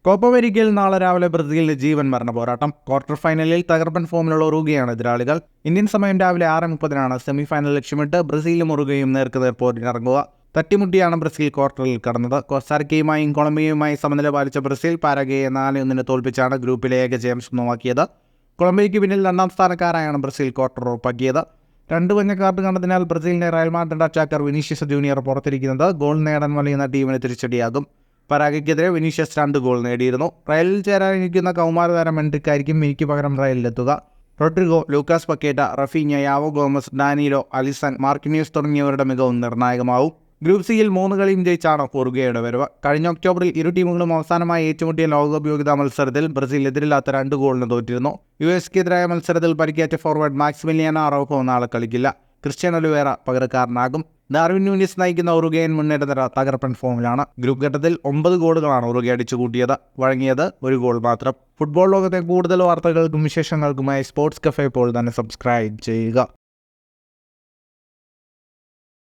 Copa അമേരിക്കയിൽ നാളെ രാവിലെ ബ്രസീലിന് ജീവൻ മരണ പോരാട്ടം. ക്വാർട്ടർ ഫൈനലിൽ തകർപ്പൻ ഫോമിലുള്ള ഉറുഗ്വയാണ് എതിരാളികൾ. ഇന്ത്യൻ സമയം രാവിലെ 6:30 സെമിഫൈനൽ ലക്ഷ്യമിട്ട് ബ്രസീലും ഉറുഗ്വയും നേർക്കുനേർ പോരിനിറങ്ങുക. തട്ടിമുട്ടിയാണ് ബ്രസീൽ ക്വാർട്ടറിൽ കടന്നത്. കോസ്റ്റാറിക്കയുമായും കൊളംബിയയുമായി സമനില പാലിച്ച ബ്രസീൽ പാരഗ്വയെ 4-1 തോൽപ്പിച്ചാണ് ഗ്രൂപ്പിലെ ഏക ജയം സ്വന്തമാക്കിയത്. കൊളംബിയയ്ക്ക് പിന്നിൽ 2ാം സ്ഥാനക്കാരായാണ് ബ്രസീൽ ക്വാർട്ടർ ഉറപ്പാക്കിയത്. 2 മഞ്ഞ കാർഡ് കണ്ടതിനാൽ ബ്രസീലിന്റെ Real Madrid attacker Vinicius Junior പുറത്തിരിക്കുന്നത് ഗോൾ നേടാൻ വലിയുന്ന ടീമിന് തിരിച്ചടിയാകും. പരാഗ്വയ്ക്കെതിരെ വിനീഷ്യസ് 2 ഗോൾ നേടിയിരുന്നു. റയലിൽ ചേരാനിരിക്കുന്ന കൗമാരതാരം എൻട്രിക്കായിരിക്കും മിനിക്ക് പകരം റയലിലെത്തുക. Rodrygo, Lucas Paqueta, Raphinha, Joao Gomes, Danilo, Alisson, Marquinhos തുടങ്ങിയവരുടെ മികവും നിർണായകമാവും. ഗ്രൂപ്പ് സിയിൽ 3 കളിയും ജയിച്ചാണ് ഉറുഗ്വയുടെ വരവ്. കഴിഞ്ഞ ഒക്ടോബറിൽ ഇരു ടീമുകളും അവസാനമായി ഏറ്റുമുട്ടിയ ലോകകപ്പ് യോഗ്യതാ മത്സരത്തിൽ ബ്രസീൽ എതിരില്ലാത്ത 2 ഗോളിന് തോറ്റിരുന്നു. യുഎസ്ക്കെതിരായ മത്സരത്തിൽ പരിക്കേറ്റ ഫോർവേഡ് മാക്സിമിലിയാനോ അറൗഖോ നാളെ കളിക്കില്ല. ക്രിസ്റ്റ്യാനോ ഒലിവേര പകരക്കാരനാകും. ഡാർവിൻ നൂനിയസ് നയിക്കുന്ന ഉറുഗ്വൻ മുന്നേറ്റനിര തകർപ്പൻ ഫോമിലാണ്. ഗ്രൂപ്പ് ഘട്ടത്തിൽ 9 ഗോളുകളാണ് ഉറുഗ്വ അടിച്ചുകൂട്ടിയത്. വഴങ്ങിയത് 1 ഗോൾ മാത്രം. ഫുട്ബോൾ ലോകത്തെ കൂടുതൽ വാർത്തകൾക്കും വിശേഷങ്ങൾക്കുമായി സ്പോർട്സ് കഫേ ഇപ്പോൾ തന്നെ സബ്സ്ക്രൈബ് ചെയ്യുക.